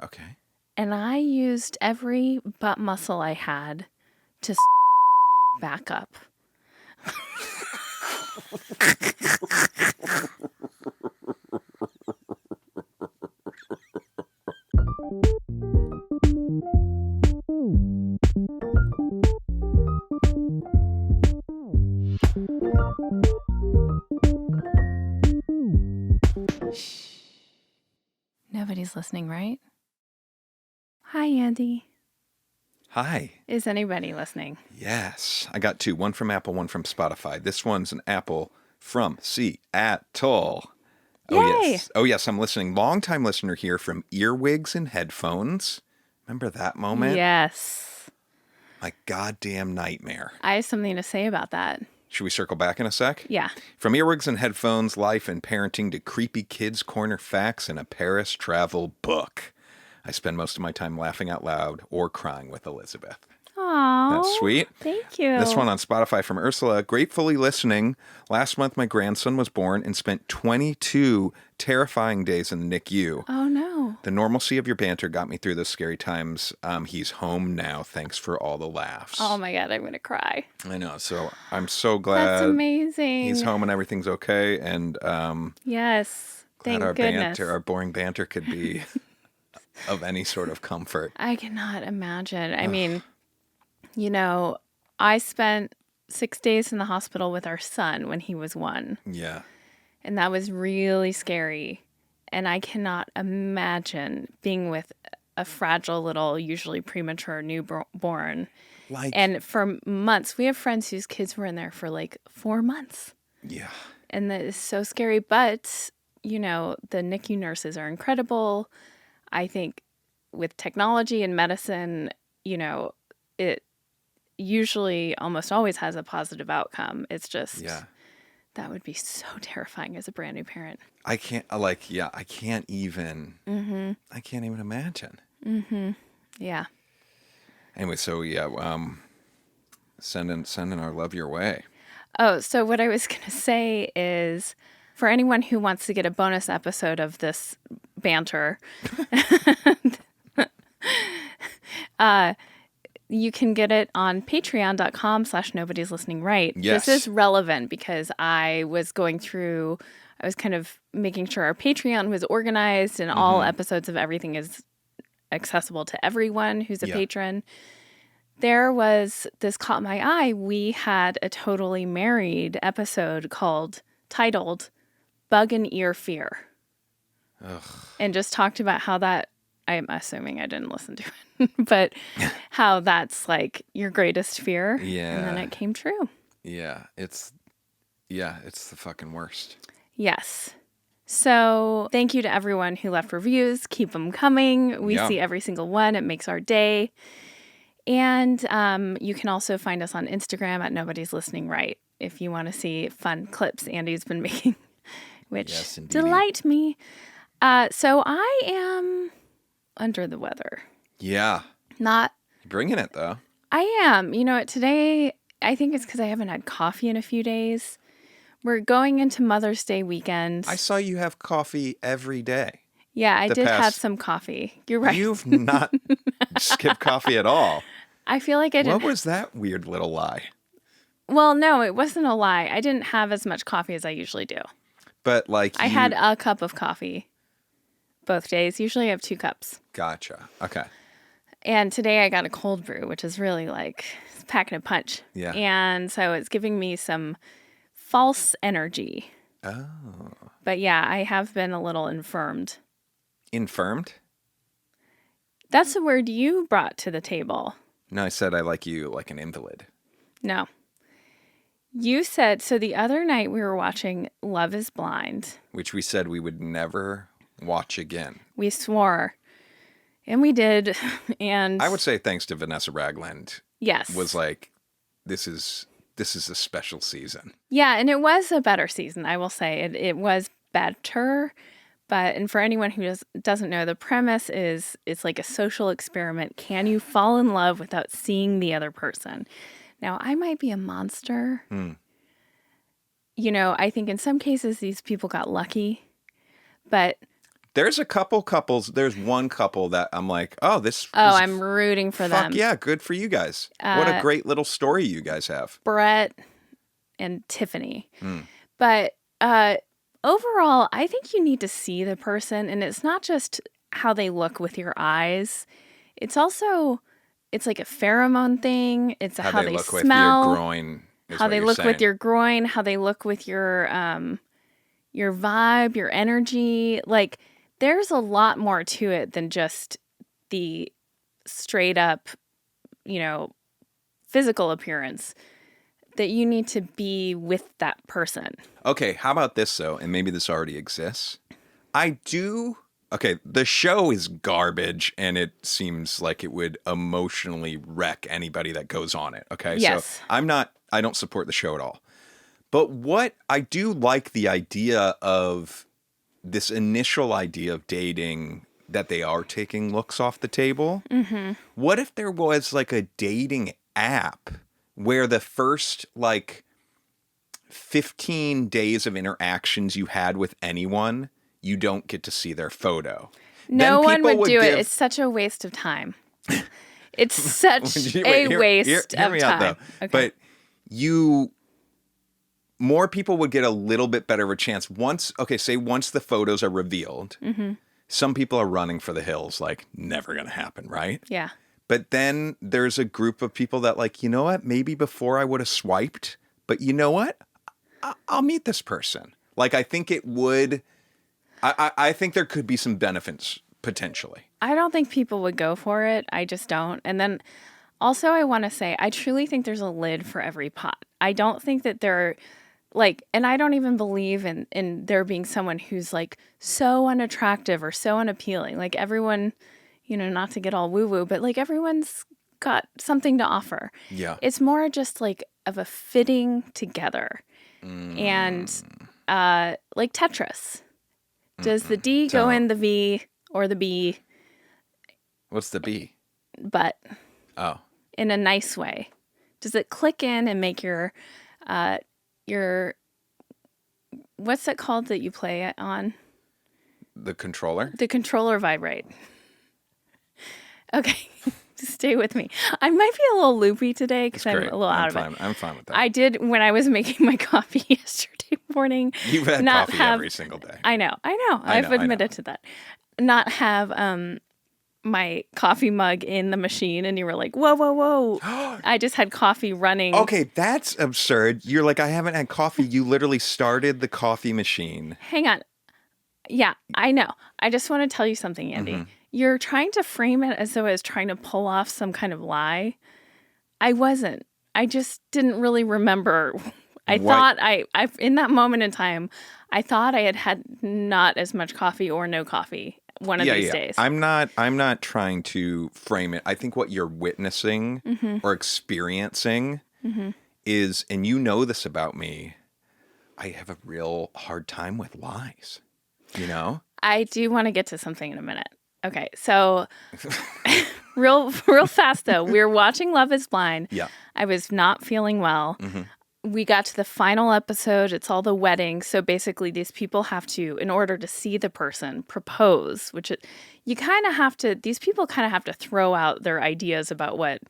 Okay. And I used every butt muscle I had to back up. Shh. Nobody's listening, right? Hi, Andy. Hi. Is anybody listening? Yes. I got two. One from Apple, one from Spotify. This one's an Apple from Seattle. Yay! Oh, yes. Oh, yes. I'm listening. Long-time listener here from earwigs and headphones. Remember that moment? Yes. My goddamn nightmare. I have something to say about that. Should we circle back in a sec? Yeah. From earwigs and headphones, life and parenting to creepy kids' corner facts and a Paris travel book. I spend most of my time laughing out loud or crying with Elizabeth. Aww. That's sweet. Thank you. This one on Spotify from Ursula. Gratefully listening. Last month, my grandson was born and spent 22 terrifying days in the NICU. Oh, no. The normalcy of your banter got me through those scary times. He's home now. Thanks for all the laughs. Oh, my God. I'm going to cry. I know. So I'm so glad That's amazing. he's home and everything's okay. And yes. glad Thank our goodness. banter, our boring banter could be of any sort of comfort. I cannot imagine. I mean, you know, I spent 6 days in the hospital with our son when he was 1. Yeah. And that was really scary. And I cannot imagine being with a fragile little, usually premature newborn. And for months, we have friends whose kids were in there for like 4 months. Yeah. And that is so scary. But, you know, the NICU nurses are incredible. I think with technology and medicine, you know, it usually almost always has a positive outcome. It's just, that would be so terrifying as a brand new parent. I can't even imagine. Mm-hmm. Yeah. Anyway, so sending our love your way. Oh, so what I was going to say is for anyone who wants to get a bonus episode of this banter, you can get it on patreon.com/nobody's listening right. Yes. This is relevant because I was kind of making sure our Patreon was organized and all episodes of everything is accessible to everyone who's a patron. There was, this caught my eye, we had a totally married episode titled Bug and Ear Fear. Ugh. And just talked about how that, I'm assuming I didn't listen to it, but how that's like your greatest fear. Yeah. And then it came true. Yeah. It's the fucking worst. Yes. So thank you to everyone who left reviews. Keep them coming. We see every single one. It makes our day. And you can also find us on Instagram at Nobody's Listening Right if you want to see fun clips Andy's been making, which delight me. So I am under the weather. Yeah. Not bringing it, though. I am. You know what? Today, I think it's because I haven't had coffee in a few days. We're going into Mother's Day weekend. I saw you have coffee every day. Yeah, I did have some coffee. You're right. You've not skipped coffee at all. I feel like I didn't. What was that weird little lie? Well, no, it wasn't a lie. I didn't have as much coffee as I usually do. But like I had a cup of coffee both days. Usually I have 2 cups. Gotcha. Okay. And today I got a cold brew, which is really like packing a punch. Yeah. And so it's giving me some false energy. Oh. But yeah, I have been a little infirmed. Infirmed? That's the word you brought to the table. No, I said I like you like an invalid. No. You said, so the other night we were watching Love is Blind. Which we said we would never watch again. We swore. And we did. And I would say thanks to Vanessa Ragland. Yes. Was like, this is a special season. Yeah, and it was a better season, I will say. It was better. And for anyone who doesn't know, the premise is it's like a social experiment. Can you fall in love without seeing the other person? Now, I might be a monster. You know, I think in some cases these people got lucky. But There's a couple couples. There's one couple that I'm like, oh, I'm rooting for them. Fuck yeah, good for you guys. What a great little story you guys have. Brett and Tiffany. But overall, I think you need to see the person, and it's not just how they look with your eyes. It's also, it's like a pheromone thing. It's how they look smell. With your groin. How they look with your groin. How they look with your vibe, your energy. Like, there's a lot more to it than just the straight up, physical appearance. That you need to be with that person. Okay, how about this, though? And maybe this already exists. Okay, the show is garbage, and it seems like it would emotionally wreck anybody that goes on it, okay? Yes. So I don't support the show at all. But what I do like the idea of this initial idea of dating, that they are taking looks off the table. Mm-hmm. What if there was like a dating app where the first 15 days of interactions you had with anyone, you don't get to see their photo? No one would do it. It's such a waste of time. It's such a waste of time. Out, though. Okay. But more people would get a little bit better of a chance once the photos are revealed. Mm-hmm. Some people are running for the hills, like never going to happen, right? Yeah. But then there's a group of people that you know what? Maybe before I would have swiped, but you know what? I'll meet this person. I think it would. I think there could be some benefits potentially. I don't think people would go for it. I just don't. And then also I want to say, I truly think there's a lid for every pot. I don't think that there are and I don't even believe in there being someone who's so unattractive or so unappealing. Everyone, not to get all woo-woo, but everyone's got something to offer. Yeah. It's more just of a fitting together. And like Tetris. Does the D go in the V or the B? What's the B? But. Oh. In a nice way. Does it click in and make your what's that called that you play it on? The controller? The controller vibrate. Okay. Stay with me. I might be a little loopy today because I'm a little out of it. I'm fine with that. I did when I was making my coffee yesterday morning. You've had coffee every single day. I know. I've admitted to that. Not have my coffee mug in the machine, and you were like, whoa, whoa, whoa. I just had coffee running. Okay, that's absurd. You're like, I haven't had coffee. You literally started the coffee machine. Hang on. Yeah, I know. I just want to tell you something, Andy. Mm-hmm. You're trying to frame it as though I was trying to pull off some kind of lie. I wasn't. I just didn't really remember. I thought I in that moment in time, I thought I had not as much coffee or no coffee one of these days. I'm not trying to frame it. I think what you're witnessing or experiencing is, and you know this about me, I have a real hard time with lies. I do want to get to something in a minute. Okay, so real fast though, we were watching Love is Blind. Yeah. I was not feeling well. Mm-hmm. We got to the final episode. It's all the wedding. So basically these people have to, in order to see the person, propose, these people kind of have to throw out their ideas about what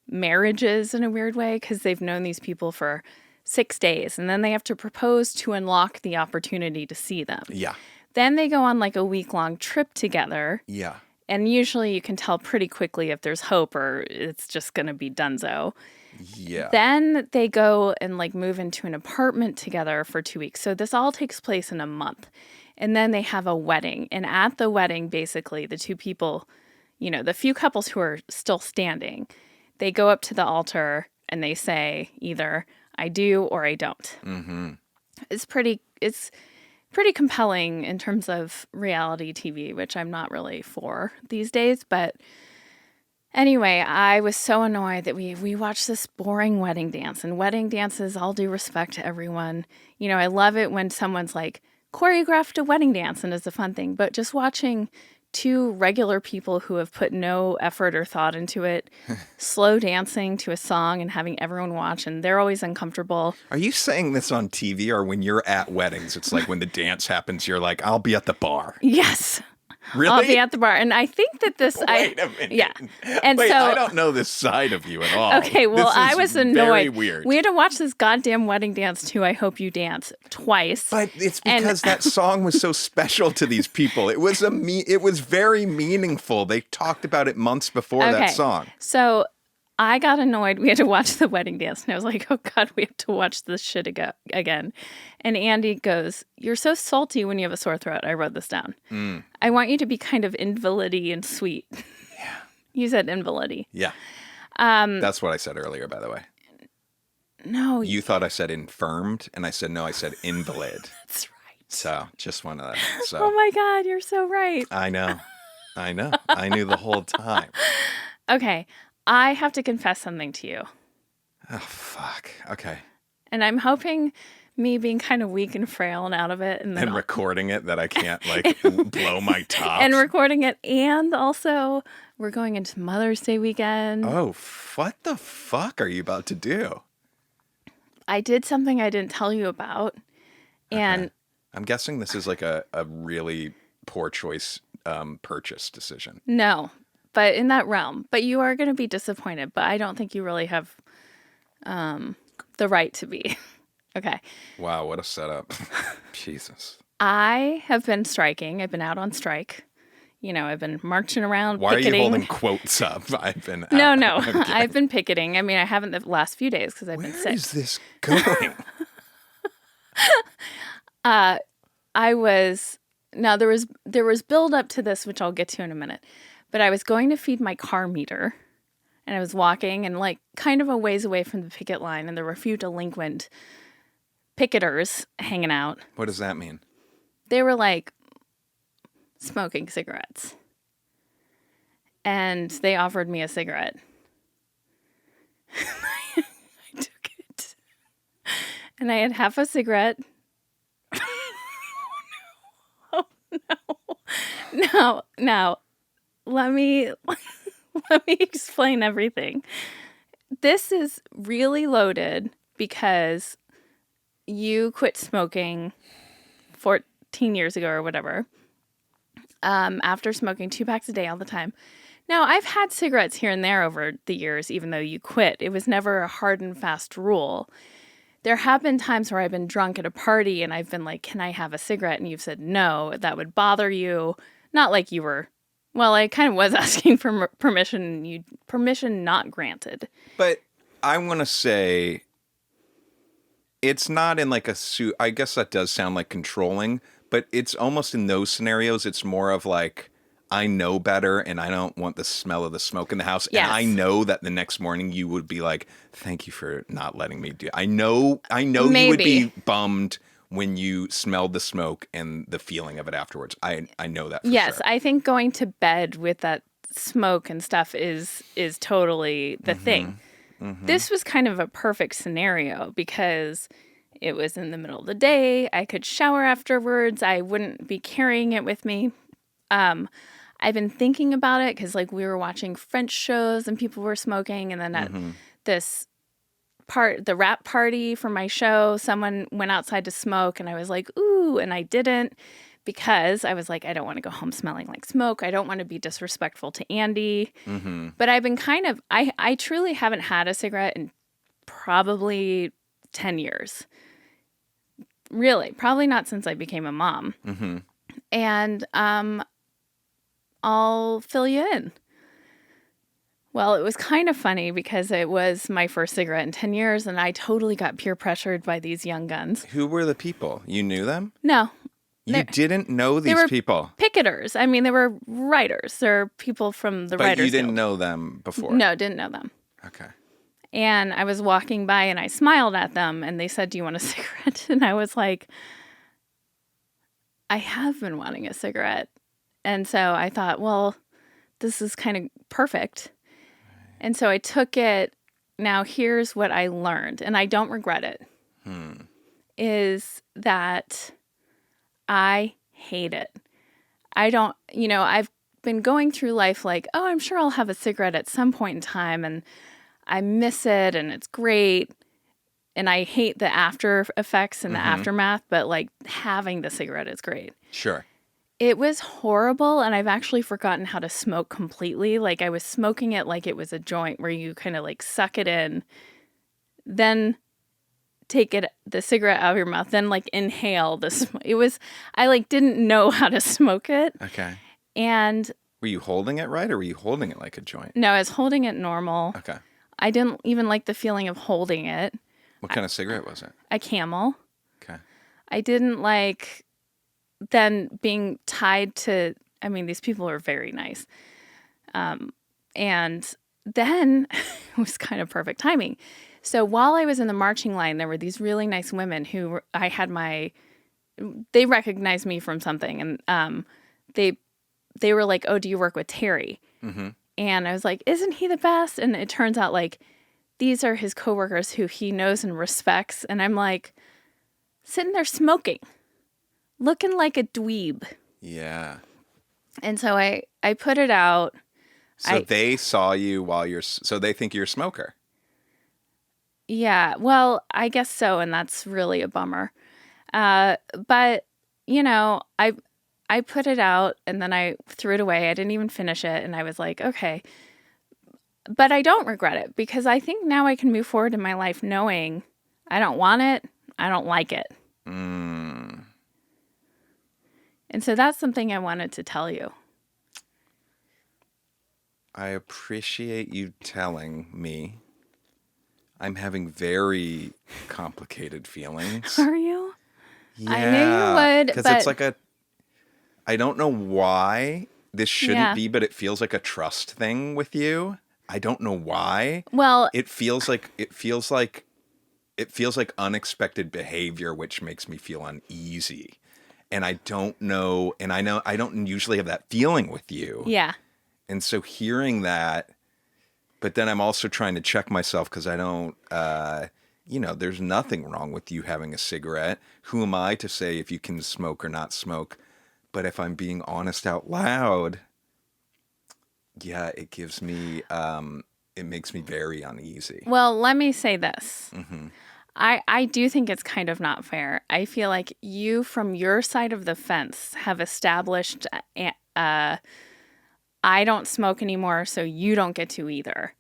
marriage is in a weird way because they've known these people for 6 days. And then they have to propose to unlock the opportunity to see them. Yeah. Then they go on a week-long trip together. Yeah. And usually you can tell pretty quickly if there's hope or it's just going to be dunzo. Yeah. Then they go and move into an apartment together for 2 weeks. So this all takes place in a month. And then they have a wedding. And at the wedding, basically, the two people, the few couples who are still standing, they go up to the altar and they say either I do or I don't. Mm-hmm. It's pretty compelling in terms of reality TV, which I'm not really for these days. But anyway, I was so annoyed that we watched this boring wedding dance. And wedding dances, all due respect to everyone. I love it when someone's choreographed a wedding dance and it's a fun thing. But just watching two regular people who have put no effort or thought into it, slow dancing to a song and having everyone watch, and they're always uncomfortable. Are you saying this on TV, or when you're at weddings, it's like when the dance happens, you're like, I'll be at the bar? Yes. Really? I'll be at the bar. And I think that this... Wait a minute. Yeah. And Wait, so, I don't know this side of you at all. okay, well, This is I was annoyed. Very weird. We had to watch this goddamn wedding dance to I Hope You Dance twice. But it's because that song was so special to these people. It was it was very meaningful. They talked about it months before that song. So I got annoyed. We had to watch the wedding dance. And I was like, oh, God, we have to watch this shit again. And Andy goes, you're so salty when you have a sore throat. I wrote this down. I want you to be kind of invalidy and sweet. Yeah. You said invalidy. Yeah. That's what I said earlier, by the way. No. You thought I said infirmed, and I said, no, I said invalid. That's right. So just wanted that. So. Oh, my God, you're so right. I know. I knew the whole time. Okay. I have to confess something to you. Oh, fuck. Okay. And I'm hoping me being kind of weak and frail and out of it. And recording it that I can't, blow my top. And recording it. And also, we're going into Mother's Day weekend. Oh, what the fuck are you about to do? I did something I didn't tell you about. And okay. I'm guessing this is like a really poor choice purchase decision. No. But in that realm. But you are going to be disappointed. But I don't think you really have the right to be. Okay. Wow, what a setup. Jesus. I have been striking. I've been out on strike. You know, I've been marching around Why picketing. are you holding quotes up? I've been out. No. I've been picketing. I mean, I haven't the last few days because I've been sick. Where is this going? There was build up to this, which I'll get to in a minute. But I was going to feed my car meter, and I was walking and kind of a ways away from the picket line, and there were a few delinquent picketers hanging out. What does that mean? They were smoking cigarettes. And they offered me a cigarette. I took it. And I had half a cigarette. Oh no. No. Let me explain everything. This is really loaded because you quit smoking 14 years ago or whatever, after smoking 2 packs a day all the time. Now, I've had cigarettes here and there over the years, even though you quit. It was never a hard and fast rule. There have been times where I've been drunk at a party and I've been like, can I have a cigarette? And you've said no, that would bother you. Not like you were... Well, I kind of was asking for permission. Permission not granted. But I want to say it's not in a suit. I guess that does sound like controlling, but it's almost in those scenarios. It's more of I know better and I don't want the smell of the smoke in the house. Yes. And I know that the next morning you would be like, thank you for not letting me do it. I know Maybe. You would be bummed when you smelled the smoke and the feeling of it afterwards. I know that for yes, sure. I think going to bed with that smoke and stuff is totally the thing. Mm-hmm. This was kind of a perfect scenario because it was in the middle of the day. I could shower afterwards. I wouldn't be carrying it with me. I've been thinking about it because we were watching French shows and people were smoking. And then at the wrap party for my show, someone went outside to smoke and I was like, ooh, and I didn't because I was like, I don't want to go home smelling like smoke. I don't want to be disrespectful to Andy. Mm-hmm. But I've been I truly haven't had a cigarette in probably 10 years. Really, probably not since I became a mom. Mm-hmm. And I'll fill you in. Well, it was kind of funny because it was my first cigarette in 10 years, and I totally got peer pressured by these young guns. Who were the people? You knew them? No. You didn't know these people? Picketers. I mean, they were writers. They're people from the writers' But you didn't guild. know them before? No, didn't know them. Okay. And I was walking by, and I smiled at them, and they said, do you want a cigarette? And I was like, I have been wanting a cigarette. And so I thought, well, this is kind of perfect. And so I took it. Now, here's what I learned, and I don't regret it, is that I hate it. I don't, I've been going through life like, oh, I'm sure I'll have a cigarette at some point in time and I miss it and it's great. And I hate the after effects and the aftermath, but like having the cigarette is great. Sure. It was horrible, and I've actually forgotten how to smoke completely. Like, I was smoking it like it was a joint where you kind of like suck it in, then take the cigarette out of your mouth, then like inhale the it was, I like didn't know how to smoke it. Okay. And were you holding it right, or were you holding it like a joint? No, I was holding it normal. Okay. I didn't even like the feeling of holding it. What kind of cigarette was it? A Camel. Okay. I didn't like then being tied to, I mean, these people are very nice. And then it was kind of perfect timing. So while I was in the marching line, there were these really nice women who they recognized me from something. And they were like, oh, do you work with Terry? Mm-hmm. And I was like, isn't he the best? And it turns out like these are his coworkers who he knows and respects. And I'm like sitting there smoking, looking like a dweeb. Yeah. And so I put it out. So they saw you so they think you're a smoker. Yeah, well, I guess so. And that's really a bummer. But, you know, I put it out and then I threw it away. I didn't even finish it. And I was like, okay. But I don't regret it because I think now I can move forward in my life knowing I don't want it. I don't like it. Mm. And so that's something I wanted to tell you. I appreciate you telling me. I'm having very complicated feelings. Are you? Yeah. I knew you would. Because it's like I don't know why this shouldn't be, but it feels like a trust thing with you. I don't know why. Well, it feels like unexpected behavior, which makes me feel uneasy. And I don't know, and I know I don't usually have that feeling with you. Yeah. And so hearing that, but then I'm also trying to check myself because I don't, there's nothing wrong with you having a cigarette. Who am I to say if you can smoke or not smoke? But if I'm being honest out loud, yeah, it gives me, it makes me very uneasy. Well, let me say this. Mm-hmm. I do think it's kind of not fair. I feel like you, from your side of the fence, have established I don't smoke anymore, so you don't get to either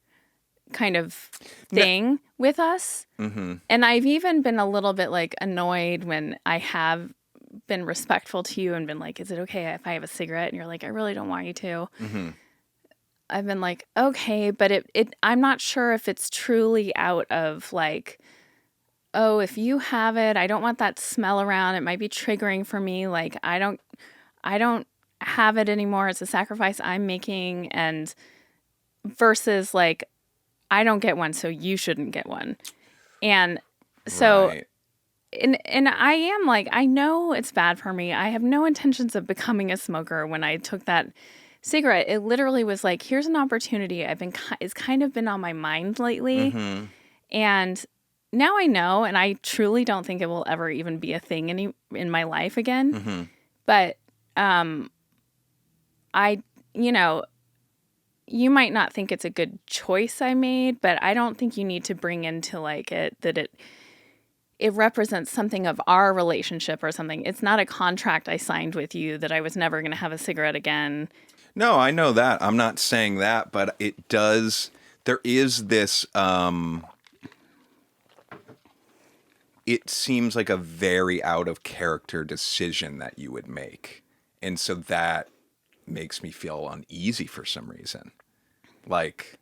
kind of thing with us. Mm-hmm. And I've even been a little bit like annoyed when I have been respectful to you and been like, is it okay if I have a cigarette? And you're like, I really don't want you to. Mm-hmm. I've been like, okay, but I'm not sure if it's truly out of like, oh, if you have it, I don't want that smell around. It might be triggering for me. Like, I don't have it anymore. It's a sacrifice I'm making. And versus like, I don't get one, so you shouldn't get one. And so, right. and I am like, I know it's bad for me. I have no intentions of becoming a smoker. When I took that cigarette, it literally was like, here's an opportunity. It's kind of been on my mind lately. Mm-hmm. And now I know, and I truly don't think it will ever even be a thing in my life again. Mm-hmm. But you might not think it's a good choice I made, but I don't think you need to bring into like it represents something of our relationship or something. It's not a contract I signed with you that I was never going to have a cigarette again. No, I know that. I'm not saying that, but it does. There is this. It seems like a very out of character decision that you would make, and so that makes me feel uneasy for some reason. Like,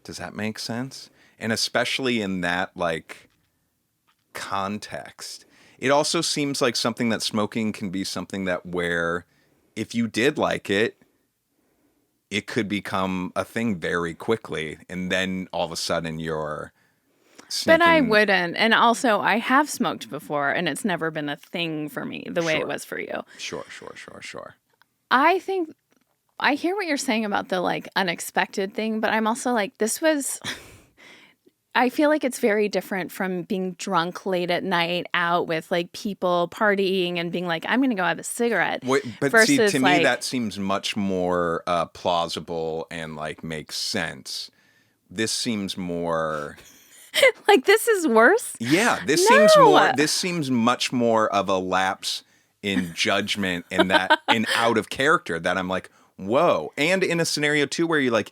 does that make sense? And especially in that like context, it also seems like something that smoking can be something that where if you did like it could become a thing very quickly, and then all of a sudden you're sneaking. But I wouldn't. And also, I have smoked before, and it's never been a thing for me the way it was for you. Sure. I think I hear what you're saying about the like unexpected thing, but I'm also like, this was I feel like it's very different from being drunk late at night out with like people partying and being like, I'm going to go have a cigarette. But see, versus to me, like, that seems much more plausible and like makes sense. This seems more. like this is worse. Yeah, No. This seems much more of a lapse in judgment and that in out of character that I'm like, whoa. And in a scenario too where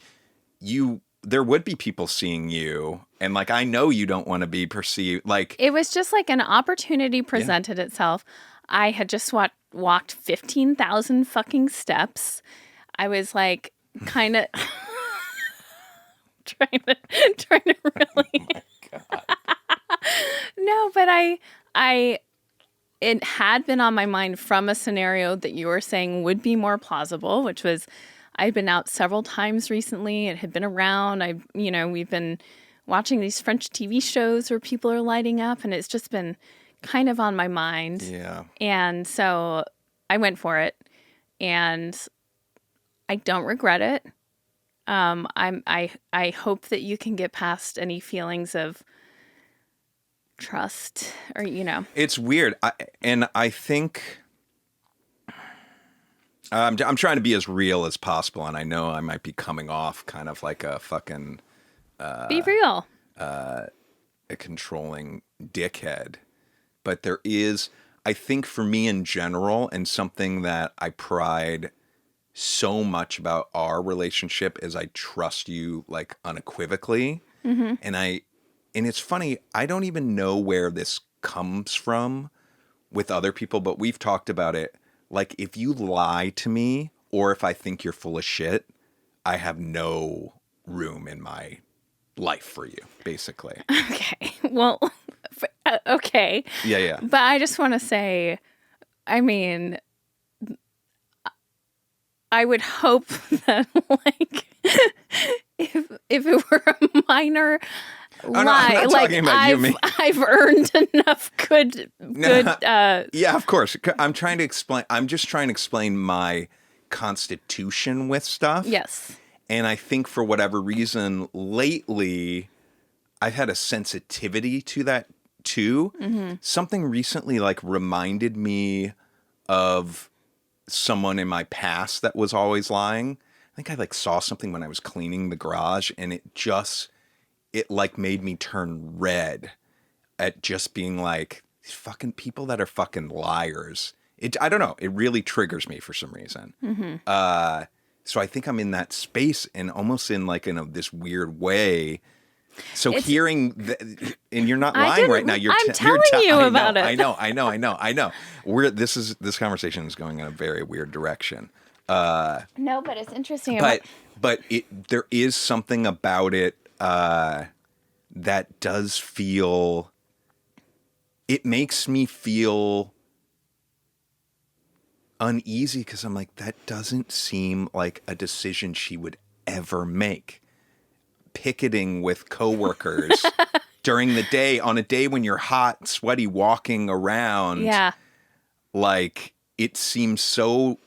there would be people seeing you and like I know you don't want to be perceived like It was just like an opportunity presented itself. I had just walked 15,000 fucking steps. I was like kind of trying to really oh my God. No, but it had been on my mind from a scenario that you were saying would be more plausible, which was I've been out several times recently. It had been around. We've been watching these French TV shows where people are lighting up, and it's just been kind of on my mind. Yeah. And so I went for it, and I don't regret it. I hope that you can get past any feelings of trust or It's weird. I think I'm trying to be as real as possible, and I know I might be coming off kind of like a fucking be real. a controlling dickhead. But there is, I think for me in general, and something that I pride so much about our relationship is I trust you like unequivocally. Mm-hmm. And it's funny, I don't even know where this comes from with other people, but we've talked about it. Like, if you lie to me or if I think you're full of shit, I have no room in my life for you, basically. Okay. Well, okay. Yeah. But I just want to say, I mean, I would hope that, like, if it were a minor lie, I'm not like talking about you, me. I've earned enough good. Yeah, of course. I'm just trying to explain my constitution with stuff. Yes. And I think for whatever reason, lately, I've had a sensitivity to that too. Mm-hmm. Something recently like reminded me of someone in my past that was always lying. I think I like saw something when I was cleaning the garage, and it like made me turn red at just being like, these fucking people that are fucking liars. I don't know. It really triggers me for some reason. Mm-hmm. So I think I'm in that space and almost in like in this weird way. So and you're not lying right now. I'm telling you about it. I know. This conversation is going in a very weird direction. No, but it's interesting. But there is something about it that does feel. It makes me feel uneasy because I'm like, that doesn't seem like a decision she would ever make. Picketing with coworkers during the day on a day when you're hot, sweaty, walking around. Yeah. Like, it seems so,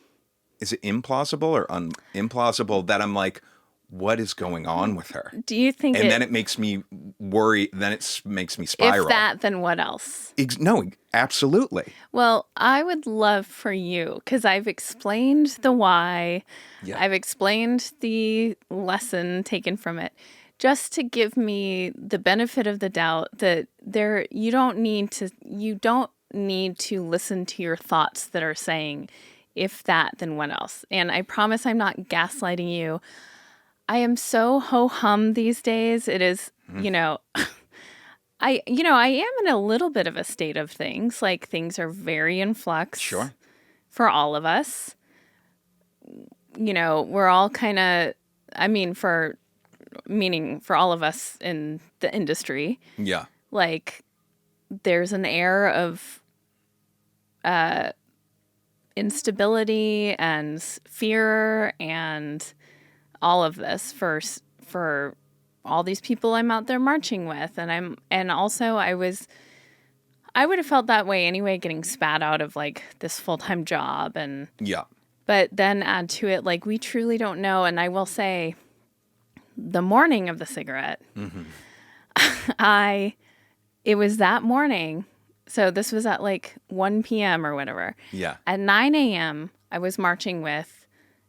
is it implausible or implausible that I'm like, what is going on with her? Do you think then it makes me worry, then it makes me spiral. If that, then what else? No, absolutely. Well, I would love for you, because I've explained the why. Yeah. I've explained the lesson taken from it, just to give me the benefit of the doubt that you don't need to listen to your thoughts that are saying, if that, then what else? And I promise I'm not gaslighting you. I am so ho-hum these days. It is, I am in a little bit of a state of things. Like, things are very in flux. Sure. For all of us. We're all kind of, for all of us in the industry. Yeah. Like, there's an air of instability and fear and all of this for all these people I'm out there marching with. And also I would have felt that way anyway, getting spat out of like this full-time job. And yeah. But then add to it, like, we truly don't know. And I will say, the morning of the cigarette, mm-hmm. it was that morning. So this was at like 1 p.m. or whatever. Yeah. At 9 a.m., I was marching with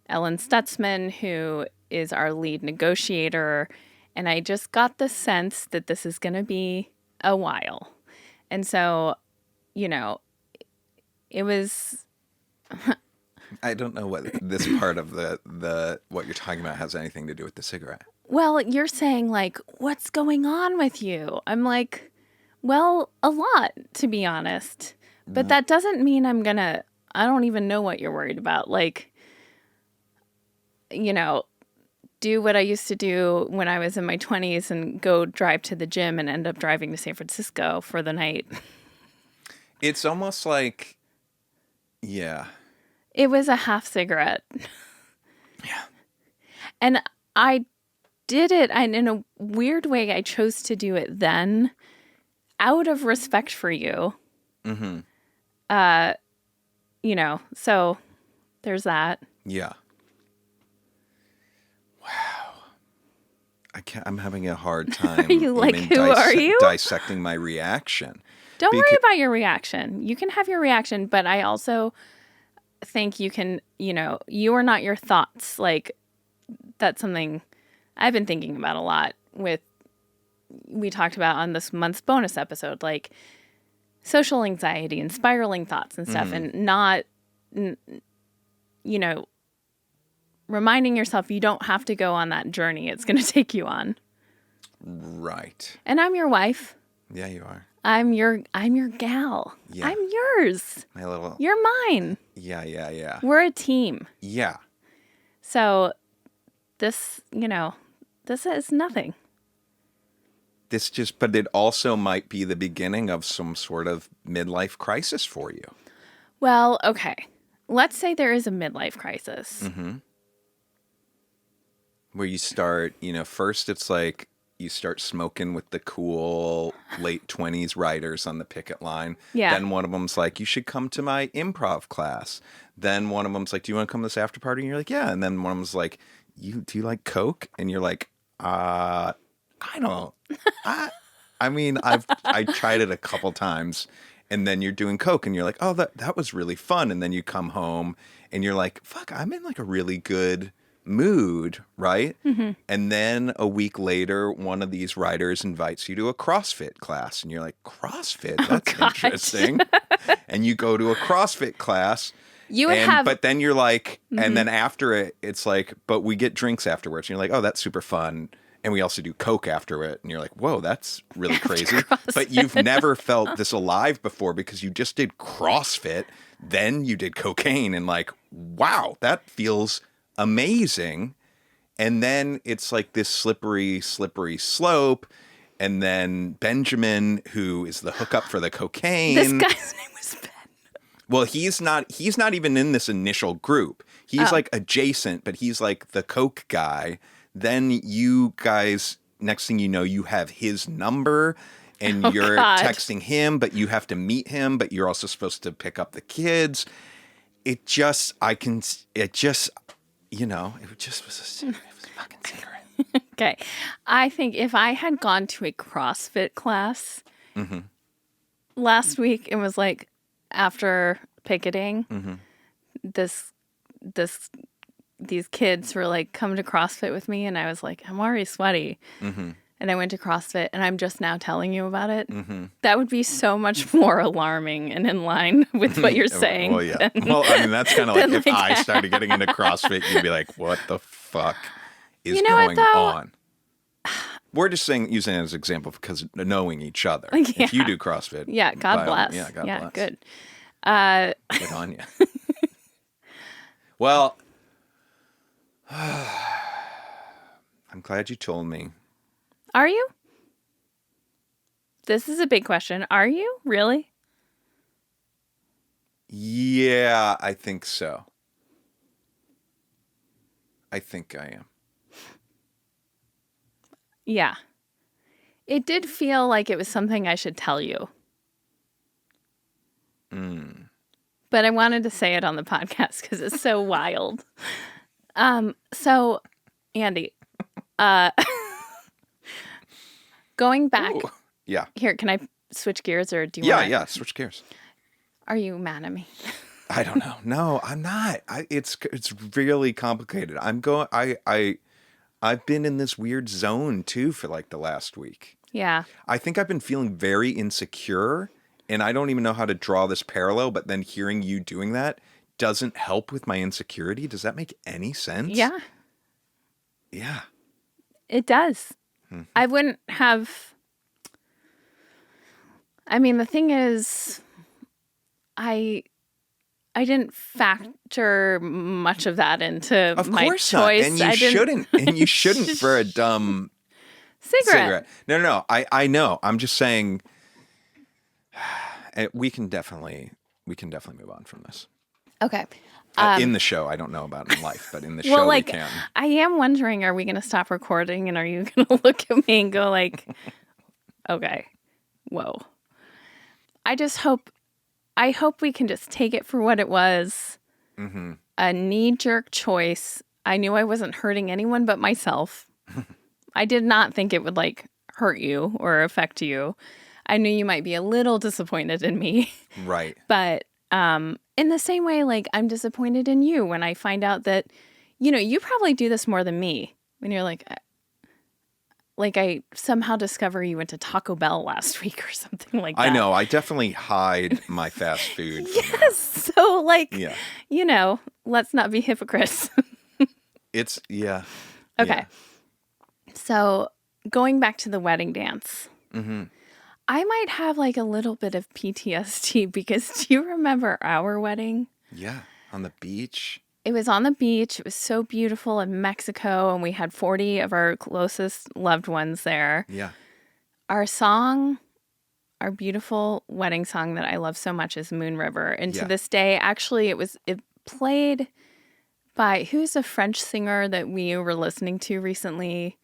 Ellen Stutzman, who is our lead negotiator. And I just got the sense that this is going to be a while. And so, it was... I don't know what this part of the what you're talking about has anything to do with the cigarette. Well, you're saying, like, what's going on with you? I'm like, well, a lot, to be honest. But that doesn't mean I don't even know what you're worried about. Like, do what I used to do when I was in my 20s and go drive to the gym and end up driving to San Francisco for the night. It's almost like, yeah. It was a half cigarette. Yeah. And I did it, and in a weird way, I chose to do it then out of respect for you. Mm-hmm. So there's that. Yeah. I'm having a hard time. Are you like, who are you? Dissecting my reaction. Don't worry about your reaction. You can have your reaction, but I also think you can, you are not your thoughts. Like, that's something I've been thinking about a lot we talked about on this month's bonus episode, like social anxiety and spiraling thoughts and stuff, and not, reminding yourself you don't have to go on that journey it's going to take you on. Right. And I'm your wife. Yeah, you are. I'm your gal. Yeah. I'm yours. My little... You're mine. Yeah. We're a team. Yeah. So this, this is nothing. But it also might be the beginning of some sort of midlife crisis for you. Well, okay. Let's say there is a midlife crisis. Mm-hmm. Where you start, first it's like you start smoking with the cool late 20s writers on the picket line. Yeah. Then one of them's like, you should come to my improv class. Then one of them's like, do you want to come to this after party? And you're like, yeah. And then one of them's like, do you like Coke? And you're like, I don't. I tried it a couple times. And then you're doing Coke and you're like, oh, that was really fun. And then you come home and you're like, fuck, I'm in like a really good mood, right? Mm-hmm. And then a week later, one of these writers invites you to a CrossFit class. And you're like, CrossFit? That's interesting. And you go to a CrossFit class. But then you're like, and then after it, it's like, but we get drinks afterwards. And you're like, oh, that's super fun. And we also do Coke after it. And you're like, whoa, that's really crazy. But you've never felt this alive before because you just did CrossFit. Then you did cocaine. And like, wow, that feels amazing. And then it's like this slippery slope. And then Benjamin, who is the hookup for the cocaine. This guy's name was Ben. Well, he's not even in this initial group. He's like adjacent, but he's like the Coke guy. Then you guys, next thing you know, you have his number and you're texting him, but you have to meet him, but you're also supposed to pick up the kids. It was a fucking cigarette. Okay. I think if I had gone to a CrossFit class last week and was like, after picketing, these kids were like, come to CrossFit with me. And I was like, I'm already sweaty. Mm-hmm. And I went to CrossFit and I'm just now telling you about it. Mm-hmm. That would be so much more alarming and in line with what you're saying. Well, yeah. That's kind of like if I started getting into CrossFit, you'd be like, what the fuck is going on? We're just using it as an example because knowing each other. Yeah. If you do CrossFit. Yeah, God bless. God bless. Good. Good on you. Well, I'm glad you told me. Are you? This is a big question. Are you? Really? Yeah, I think so. I think I am. Yeah. It did feel like it was something I should tell you. But I wanted to say it on the podcast because it's so wild. So, Andy, Going back Ooh. Yeah. here, can I switch gears or do you want? Yeah. Switch gears. Are you mad at me? I don't know. No, I'm not. It's really complicated. I've been in this weird zone too for like the last week. Yeah. I think I've been feeling very insecure, and I don't even know how to draw this parallel, but then hearing you doing that doesn't help with my insecurity. Does that make any sense? Yeah. Yeah. It does. Mm-hmm. I wouldn't have. I mean, the thing is, I didn't factor much of that into Of my course choice. not. And you shouldn't. And you shouldn't for a dumb cigarette. No. I know. I'm just saying we can definitely move on from this. Okay. In the show, I don't know about in life, but in the Well, show like, we can. I am wondering, are we going to stop recording and are you going to look at me and go like, okay, whoa. I hope we can just take it for what it was. Mm-hmm. A knee-jerk choice. I knew I wasn't hurting anyone but myself. I did not think it would like hurt you or affect you. I knew you might be a little disappointed in me. Right. But in the same way, like I'm disappointed in you when I find out that, you probably do this more than me. When you're like I somehow discover you went to Taco Bell last week or something like that. I know. I definitely hide my fast food. Yes. So like, yeah. Let's not be hypocrites. It's, yeah. Okay. Yeah. So going back to the wedding dance, Mm-hmm. I might have like a little bit of PTSD because do you remember our wedding? Yeah. On the beach. It was on the beach. It was so beautiful in Mexico, and we had 40 of our closest loved ones there. Yeah. Our beautiful wedding song that I love so much is Moon River. And to this day, actually, it played by, who's a French singer that we were listening to recently?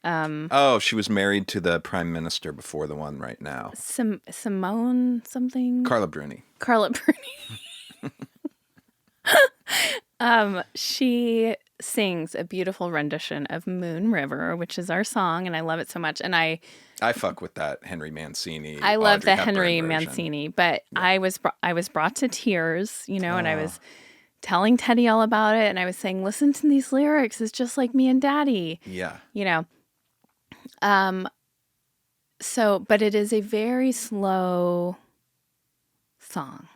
She was married to the prime minister before the one right now. Simone something? Carla Bruni. Carla Bruni. She sings a beautiful rendition of Moon River, which is our song, and I love it so much. And I fuck with that Henry Mancini. I love Audrey the Hepburn Henry version. Mancini, but I was brought to tears, and I was telling Teddy all about it, and I was saying, listen to these lyrics. It's just like me and Daddy. Yeah. So, but it is a very slow song.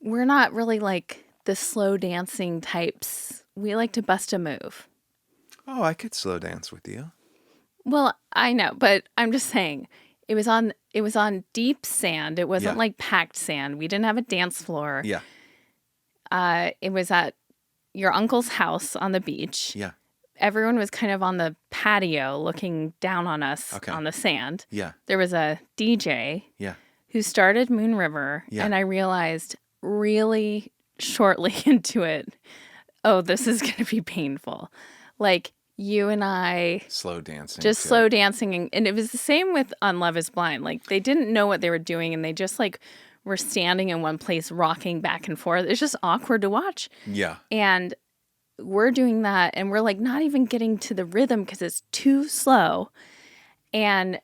We're not really like the slow dancing types. We like to bust a move. Oh, I could slow dance with you. Well, I know, but I'm just saying it was on deep sand. It wasn't like packed sand. We didn't have a dance floor. Yeah. It was at your uncle's house on the beach. Yeah. Everyone was kind of on the patio looking down on us on the sand. Yeah. There was a DJ who started Moon River, and I realized really shortly into it, oh, this is going to be painful. Like, you and I... Slow dancing. Just slow dancing. And it was the same with On Love is Blind. Like, they didn't know what they were doing, and they just, like, were standing in one place, rocking back and forth. It's just awkward to watch. Yeah. And we're doing that, and we're, like, not even getting to the rhythm because it's too slow. And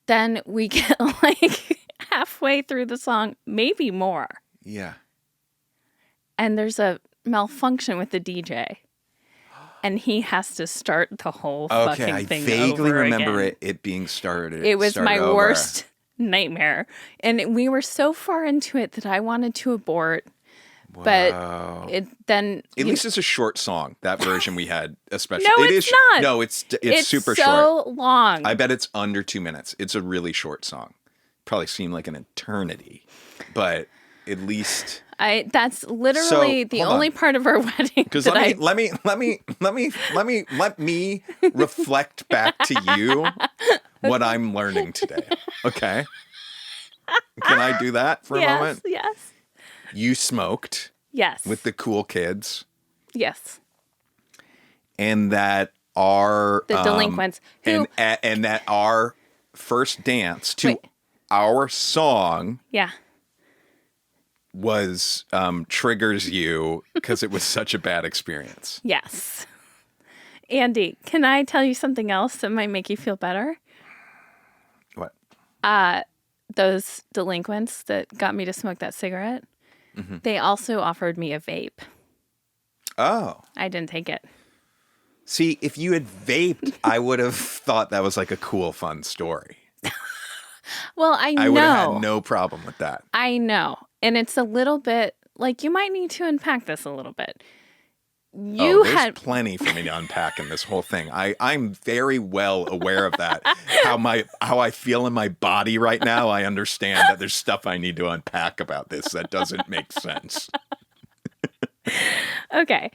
then we get, like, halfway through the song, maybe more. Yeah. And there's a malfunction with the DJ. And he has to start the whole fucking thing over. I vaguely remember again. it being started. It was my over. worst nightmare. And we were so far into it that I wanted to abort. Wow. But at least it's a short song. That version we had, especially. No, it's not. No, it's super short. so long. I bet it's under 2 minutes. It's a really short song. Probably seemed like an eternity, but at least. That's literally the only part of our wedding. Because let me reflect back to you what I'm learning today. Okay. Can I do that for a moment? Yes. You smoked. Yes. With the cool kids. Yes. And that our the delinquents who and that our first dance to our song. Yeah. Was triggers you because it was such a bad experience. Yes. Andy, can I tell you something else that might make you feel better? What? Those delinquents that got me to smoke that cigarette, they also offered me a vape. Oh. I didn't take it. See, if you had vaped, I would have thought that was like a cool, fun story. Well, I know. I would have had no problem with that. I know. And it's a little bit, like, you might need to unpack this a little bit. There's plenty for me to unpack in this whole thing. I'm very well aware of that. How I feel in my body right now, I understand that there's stuff I need to unpack about this that doesn't make sense. Okay.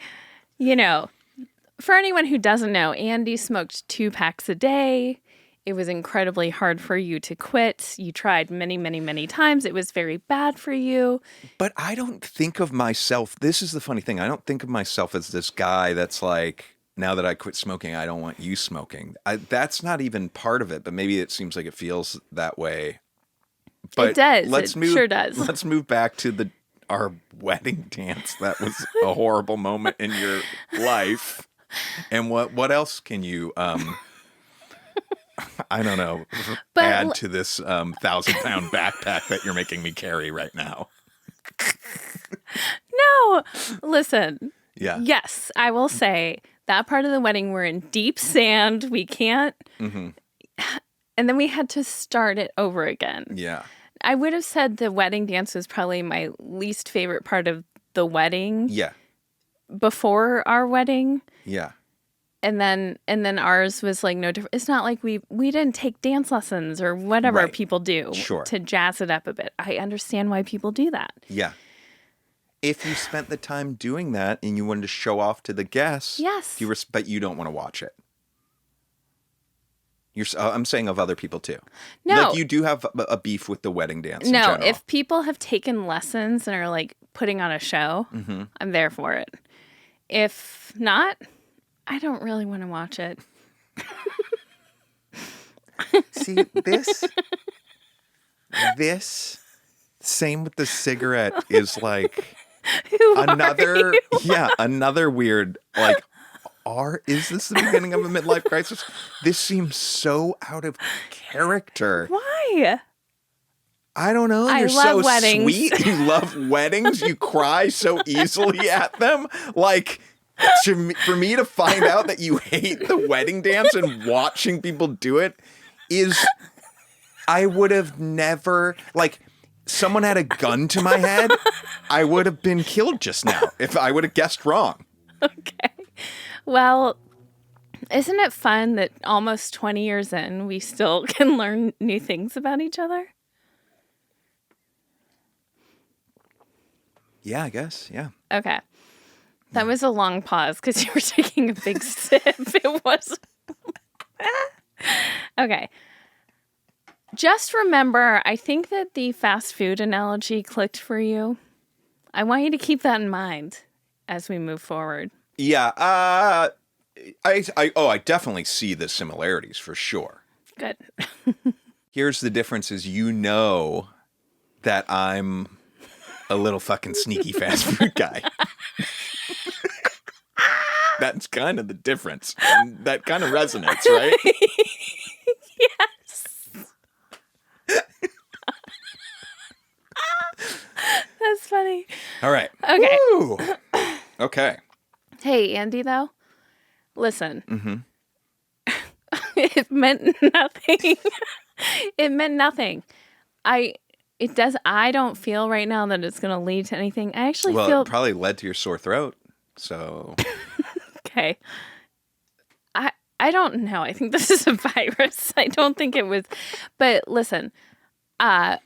For anyone who doesn't know, Andy smoked 2 packs a day. It was incredibly hard for you to quit. You tried many, many, many times. It was very bad for you. But I don't think of myself, this is the funny thing, I don't think of myself as this guy that's like, now that I quit smoking, I don't want you smoking. That's not even part of it, but maybe it seems like it feels that way. But it does. Sure does. Let's move back to our wedding dance. That was a horrible moment in your life. And what else can you... I don't know, add to this 1,000-pound backpack that you're making me carry right now. No, listen. Yeah. Yes, I will say that part of the wedding, we're in deep sand. We can't. Mm-hmm. And then we had to start it over again. Yeah. I would have said the wedding dance was probably my least favorite part of the wedding. Yeah. Before our wedding. Yeah. And then ours was like no different. It's not like we didn't take dance lessons or whatever people do to jazz it up a bit. I understand why people do that. Yeah. If you spent the time doing that and you wanted to show off to the guests, yes, but you don't want to watch it. I'm saying of other people too. No, like you do have a beef with the wedding dance. No, in general. If people have taken lessons and are like putting on a show, I'm there for it. If not, I don't really want to watch it. See, this, same with the cigarette is like another weird, like, is this the beginning of a midlife crisis? This seems so out of character. Why? I don't know. You're love so weddings. Sweet. You love weddings. You cry so easily at them. Like... for me to find out that you hate the wedding dance and watching people do it I would have never, like, someone had a gun to my head, I would have been killed just now if I would have guessed wrong. Okay. Well, isn't it fun that almost 20 years in, we still can learn new things about each other? Yeah, I guess. Yeah. Okay. That was a long pause because you were taking a big sip. It was. Okay. Just remember, I think that the fast food analogy clicked for you. I want you to keep that in mind as we move forward. Yeah. I definitely see the similarities for sure. Good. Here's the difference is that I'm a little fucking sneaky fast food guy. That's kind of the difference. And that kind of resonates, right? Yes. That's funny. All right. Okay. Woo! Okay. Hey, Andy, though, listen. Mm-hmm. It meant nothing. It meant nothing. I don't feel right now that it's going to lead to anything. I actually feel... it probably led to your sore throat, so... Okay. I don't know. I think this is a virus. I don't think it was... But listen, yeah.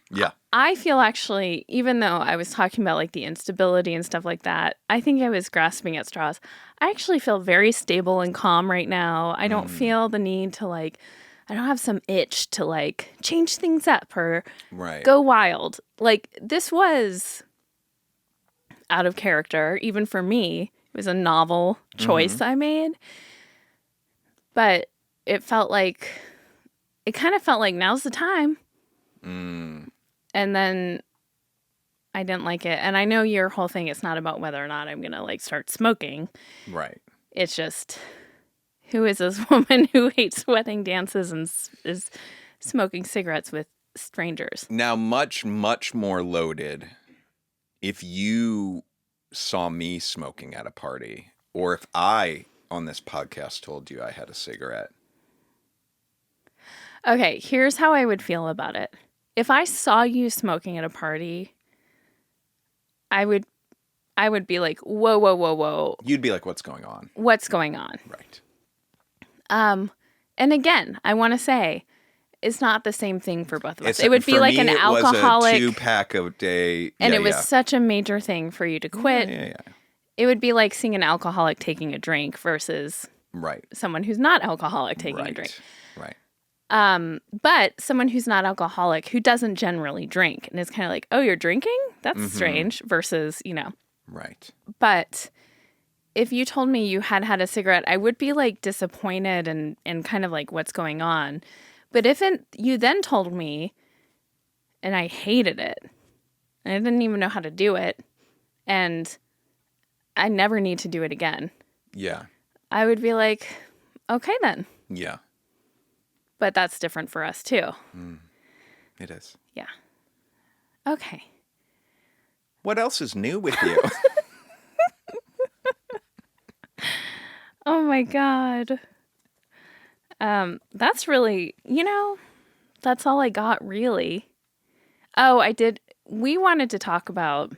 I feel actually, even though I was talking about like the instability and stuff like that, I think I was grasping at straws. I actually feel very stable and calm right now. I don't feel the need to I don't have some itch to change things up or go wild. This was out of character, even for me. It was a novel choice I made. But it kind of felt like now's the time. And then I didn't like it. And I know your whole thing is not about whether or not I'm going to start smoking. Right. It's just, Who is this woman who hates wedding dances and is smoking cigarettes with strangers? Now, much, much more loaded if you saw me smoking at a party, or if I, on this podcast, told you I had a cigarette. Okay, here's how I would feel about it. If I saw you smoking at a party, I would be like, whoa, whoa, whoa, whoa. You'd be like, what's going on? What's going on? Right. And again, I want to say, it's not the same thing for both of us. It's, it would be for like me, an it alcoholic. was a 2-pack a day. And yeah, it was yeah. such a major thing for you to quit. Yeah. It would be like seeing an alcoholic taking a drink versus Right. someone who's not alcoholic taking Right. a drink. Right. But someone who's not alcoholic, who doesn't generally drink, and is kind of like, oh, you're drinking? That's strange, versus, Right. But if you told me you had had a cigarette, I would be like disappointed and kind of like, what's going on? But if you then told me, and I hated it, and I didn't even know how to do it, and I never need to do it again, Yeah. I would be like, okay then. Yeah. But that's different for us too. It is. Yeah. Okay. What else is new with you? Oh my God. That's really, that's all I got really. Oh, we wanted to talk about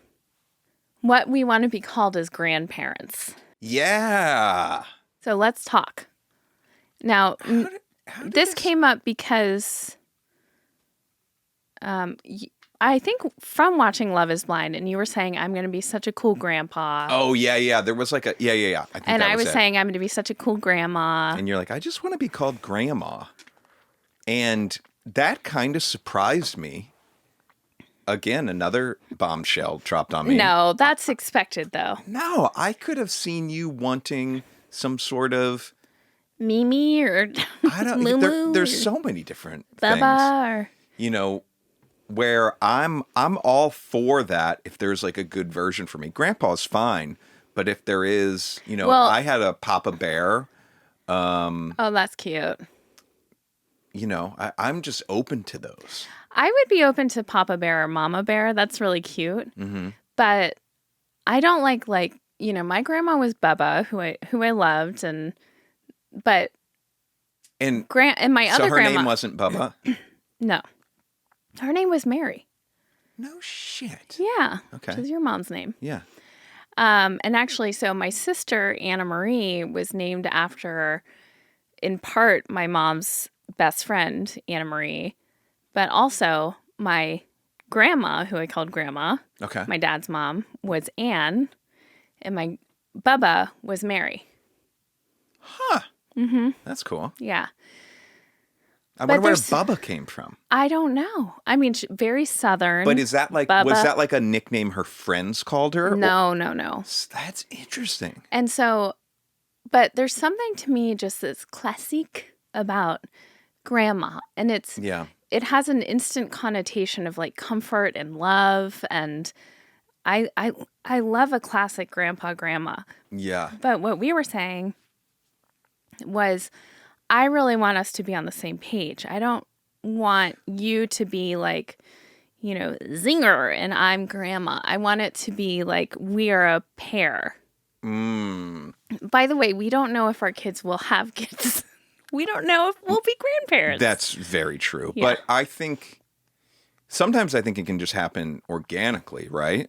what we want to be called as grandparents. Yeah. So let's talk. Now, How did this came up because I think from watching Love is Blind, and you were saying, I'm going to be such a cool grandpa. Oh, yeah. There was like a, yeah. I think and that I was it. saying, I'm going to be such a cool grandma. And you're like, I just want to be called grandma. And that kind of surprised me. Again, another bombshell dropped on me. No, that's expected though. No, I could have seen you wanting some sort of, Mimi or I don't, Moo there's or so many different Bubba things. or Where I'm all for that if there's like a good version for me. Grandpa's fine, but if there is, Well- I had a Papa Bear. oh, that's cute. I'm just open to those. I would be open to Papa Bear or Mama Bear. That's really cute. Mm-hmm. But I don't like my grandma was Bubba, who I loved, and my And other so her grandma name wasn't Bubba? no, her name was Mary. No shit. Yeah, Okay. which is your mom's name. Yeah. And actually, so my sister Anna Marie was named after, in part, my mom's best friend Anna Marie, but also my grandma, who I called Grandma. Okay. My dad's mom was Anne, and my Bubba was Mary. Huh. Mm-hmm. That's cool. Yeah. I But wonder where there's- Bubba came from. I don't know. I mean, very Southern. But is that like, Bubba. was that like a nickname her friends called her? No. That's interesting. And so, but there's something to me just that's classique about grandma. And Yeah. it has an instant connotation of like comfort and love. And I love a classic grandma. Yeah. But what we were saying was, I really want us to be on the same page. I don't want you to be like, Zinger and I'm grandma. I want it to be like we are a pair. By the way, we don't know if our kids will have kids. We don't know if we'll be grandparents. That's very true. Yeah. But I think sometimes it can just happen organically, right?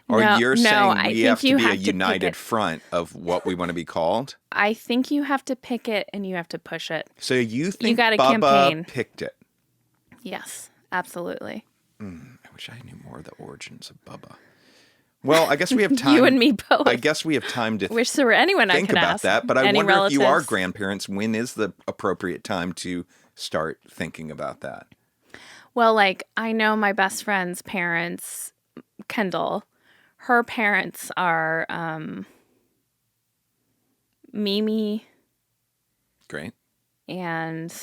Or No, you're no, saying I we think have to you be have a to pick united it. front of what we want to be called? I think you have to pick it and you have to push it. So you think gotta Bubba campaign. picked it? Yes, absolutely. I wish I knew more of the origins of Bubba. Well, I guess we have time. You and me both. I guess we have time to Wish there were anyone I think could about ask. that. But I Any wonder if you are relatives. grandparents, when is the appropriate time to start thinking about that? Well, like, I know my best friend's parents, Kendall, her parents are Mimi Great. and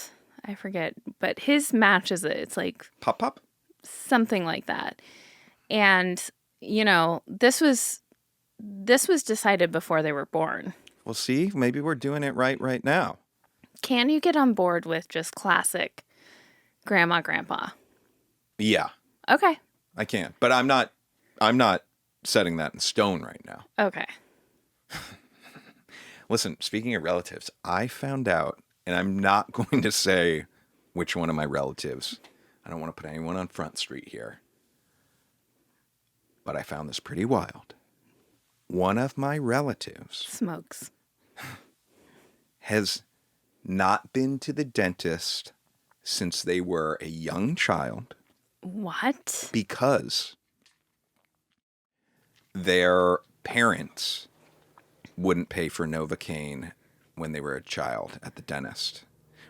I forget, but his matches it. It's like Pop. something like that. And, this was decided before they were born. Well, see, maybe we're doing it right now. Can you get on board with just classic grandma, grandpa? Yeah, Okay. I can. But I'm not setting that in stone right now. Okay. Listen, speaking of relatives, I found out, and I'm not going to say which one of my relatives. I don't want to put anyone on Front Street here. But I found this pretty wild. One of my relatives Smokes. has not been to the dentist since they were a young child What? because their parents wouldn't pay for Novocaine when they were a child at the dentist,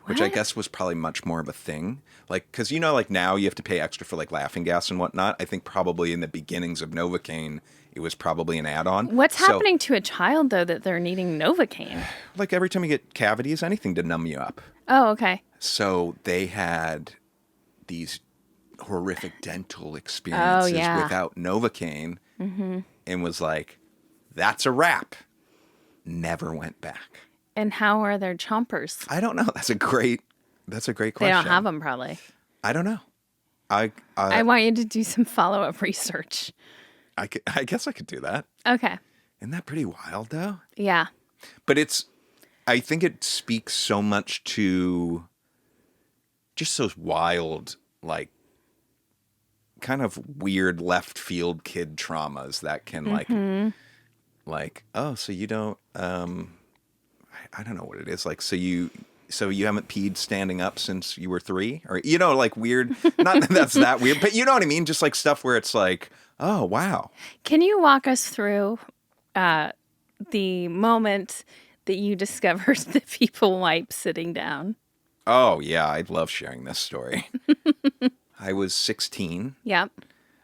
which I What? guess was probably much more of a thing. Like, because like now you have to pay extra for like laughing gas and whatnot. I think probably in the beginnings of Novocaine, it was probably an add-on. What's happening to a child, though, that they're needing Novocaine? Like every time you get cavities, anything to numb you up. Oh, okay. So they had these horrific dental experiences yeah. without Novocaine and was like, that's a wrap. Never went back. And how are their chompers? I don't know. That's a great question. They don't have them, probably. I don't know. I want you to do some follow-up research. I guess I could do that. Okay. Isn't that pretty wild, though? Yeah. But I think it speaks so much to just those wild, like, kind of weird left field kid traumas that can, like, oh, so you don't, I don't know what it is. Like, so you haven't peed standing up since you were 3? Or, like weird, not that that's that weird, but you know what I mean? Just like stuff where it's like, oh, wow. Can you walk us through the moment that you discovered the people wipe sitting down? Oh, yeah. I love sharing this story. I was 16. Yep.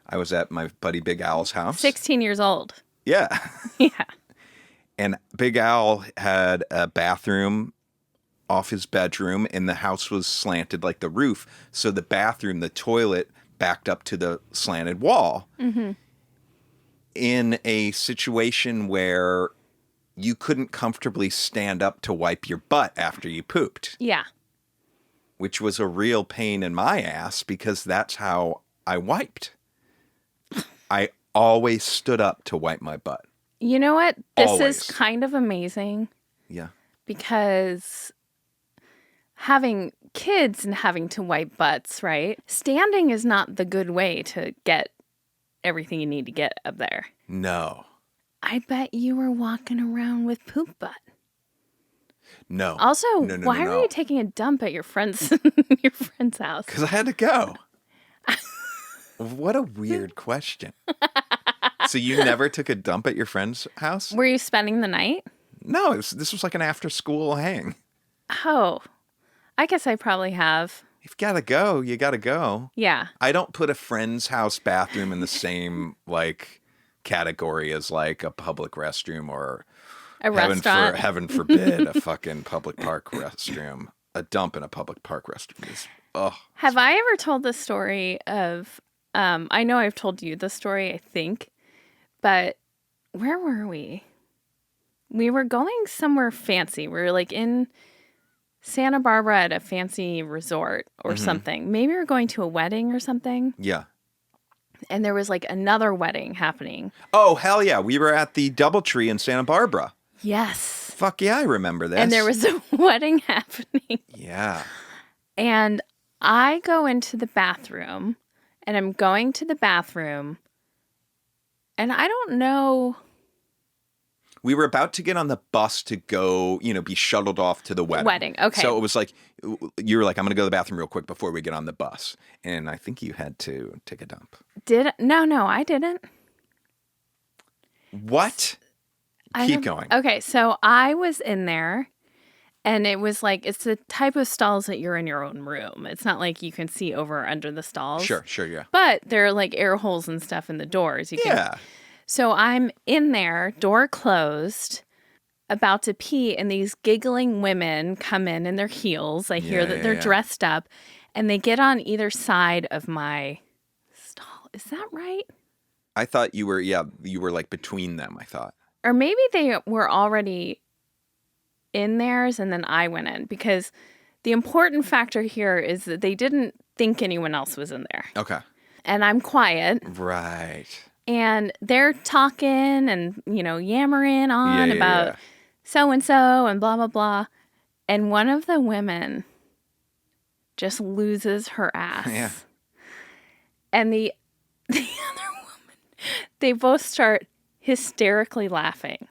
I was at my buddy Big Al's house. 16 years old. Yeah. Yeah. And Big Al had a bathroom off his bedroom, and the house was slanted like the roof. So the bathroom, the toilet, backed up to the slanted wall. Mm-hmm. In a situation where you couldn't comfortably stand up to wipe your butt after you pooped. Yeah. Which was a real pain in my ass because that's how I wiped. I always stood up to wipe my butt. You know what? This Always. is kind of amazing. Yeah. Because having kids and having to wipe butts, right? Standing is not the good way to get everything you need to get up there. No. I bet you were walking around with poop butt. No. Also, No, why were you taking a dump at your friend's house? Because I had to go. What a weird question. So you never took a dump at your friend's house? Were you spending the night? No, this was like an after-school hang. Oh, I guess I probably have. You've got to go. You got to go. Yeah. I don't put a friend's house bathroom in the same, like, category as, like, a public restroom or... A restaurant. Heaven forbid a fucking public park restroom. A dump in a public park restroom is, Have I ever told the story of, I know I've told you the story, I think, but where were we? We were going somewhere fancy. We were like in Santa Barbara at a fancy resort or something. Maybe we were going to a wedding or something. Yeah. And there was like another wedding happening. Oh, hell yeah. We were at the Doubletree in Santa Barbara. Yes. Fuck yeah, I remember this. And there was a wedding happening. Yeah. And I go into the bathroom, and I'm going to the bathroom, and I don't know. We were about to get on the bus to go, be shuttled off to the wedding. Okay. So it was like, you were like, I'm going to go to the bathroom real quick before we get on the bus. And I think you had to take a dump. No, I didn't. What? Keep going. Okay, so I was in there, and it was like, it's the type of stalls that you're in your own room. It's not like you can see over or under the stalls. Sure, yeah. But there are like air holes and stuff in the doors. Yeah. So I'm in there, door closed, about to pee, and these giggling women come in their heels. I hear that they're dressed up, and they get on either side of my stall. Is that right? I thought you were like between them, I thought. Or maybe they were already in theirs and then I went in because the important factor here is that they didn't think anyone else was in there. Okay. And I'm quiet. Right. And they're talking and, yammering on about so-and-so and blah, blah, blah. And one of the women just loses her ass. Yeah. And the other woman, they both start hysterically laughing.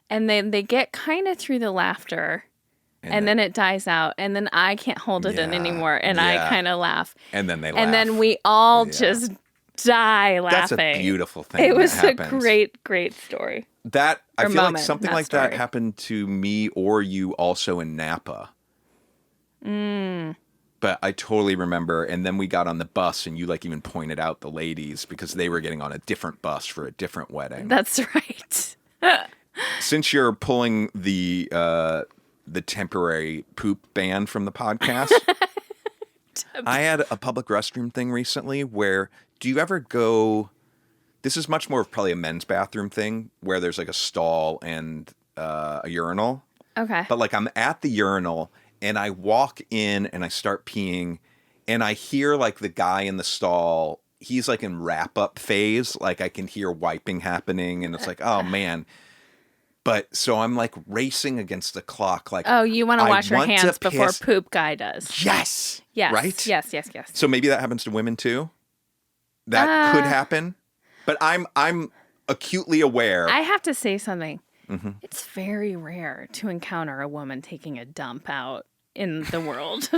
And then they get kind of through the laughter. And then it dies out. And then I can't hold it in anymore. And I kind of laugh. And then they laugh. And then we all just die laughing. That's a beautiful thing. It was a great, great story. I feel moment, like something like that happened to me or you also in Napa. But I totally remember. And then we got on the bus and you like even pointed out the ladies because they were getting on a different bus for a different wedding. That's right. Since you're pulling the temporary poop ban from the podcast, I had a public restroom thing recently where do you ever go... This is much more of probably a men's bathroom thing where there's like a stall and a urinal. Okay. But like I'm at the urinal and I walk in and I start peeing and I hear like the guy in the stall, he's like in wrap up phase. Like I can hear wiping happening and it's like, oh man. But so I'm like racing against the clock. Like, oh, you want to wash your hands before poop guy does. Yes. Yes. Right? Yes. So maybe that happens to women too. That could happen. But I'm acutely aware. I have to say something. Mm-hmm. It's very rare to encounter a woman taking a dump out in the world.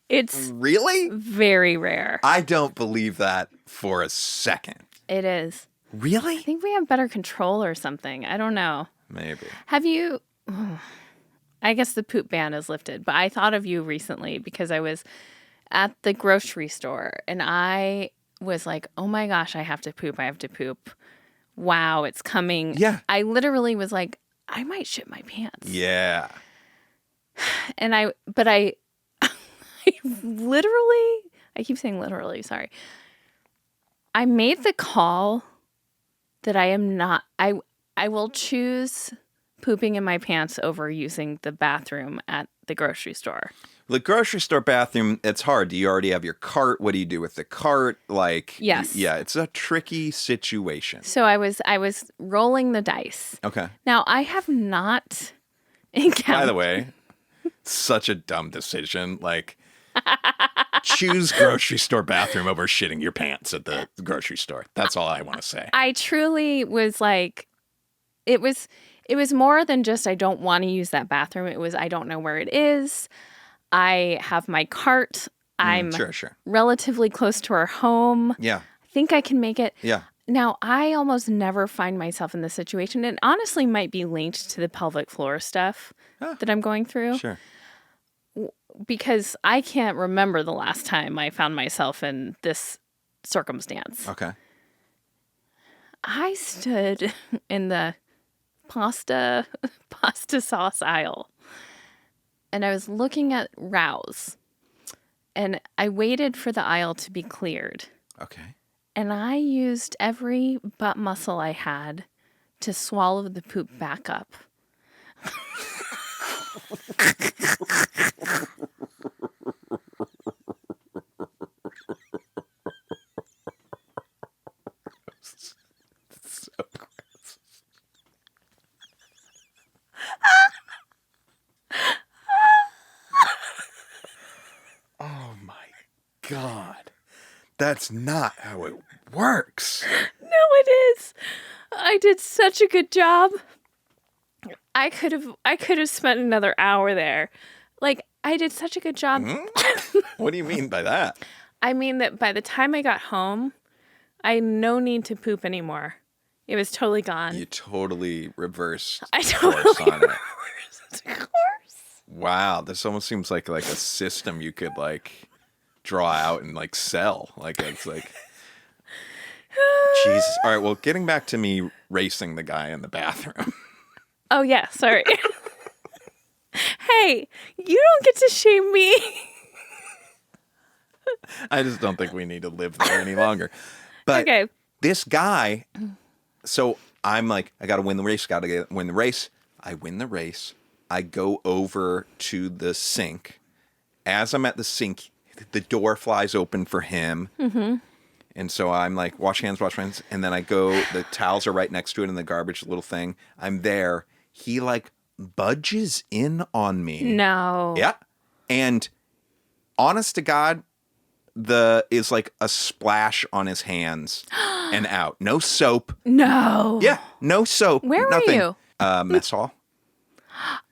It's really very rare. I don't believe that for a second. It is. Really? I think we have better control or something. I don't know. Maybe. Have you... I guess the poop ban is lifted, but I thought of you recently because I was at the grocery store and I was like, oh my gosh, I have to poop. Wow, it's coming. Yeah. I literally was like, I might shit my pants. Yeah. And I literally, I keep saying literally, sorry. I made the call that I am not, I will choose pooping in my pants over using the bathroom at the grocery store. The grocery store bathroom, it's hard. Do you already have your cart? What do you do with the cart? Like, yes. Yeah, it's a tricky situation. So I was rolling the dice. Okay. Now, I have not encountered... By the way, such a dumb decision. Like, choose grocery store bathroom over shitting your pants at the grocery store. That's all I want to say. I truly was like, it was more than just I don't want to use that bathroom. It was I don't know where it is. I have my cart. I'm sure. relatively close to our home. Yeah. I think I can make it. Yeah. Now, I almost never find myself in this situation. It honestly might be linked to the pelvic floor stuff that I'm going through. Sure. Because I can't remember the last time I found myself in this circumstance. Okay. I stood in the pasta sauce aisle. And I was looking at Rouse, and I waited for the aisle to be cleared. Okay. And I used every butt muscle I had to swallow the poop back up. So gross. Oh my God. That's not how it works. No, it is. I did such a good job. I could have spent another hour there. Like, I did such a good job. Mm-hmm. What do you mean by that? I mean that by the time I got home, I had no need to poop anymore. It was totally gone. You totally reversed I course totally on it. reversed course. Wow, this almost seems like a system you could like draw out and like sell. Like it's like Jesus. All right, well, getting back to me racing the guy in the bathroom. Oh yeah, sorry. Hey, you don't get to shame me. I just don't think we need to live there any longer. But Okay. this guy, so I'm like, I got to win the race, I win the race. I go over to the sink. As I'm at the sink, the door flies open for him. Mm-hmm. And so I'm like, wash hands. And then I go, the towels are right next to it in the garbage little thing. I'm there. He like budges in on me. No. Yeah. And honest to God, is like a splash on his hands and out. No soap. No. Yeah, no soap. Where nothing. were you? Mess hall.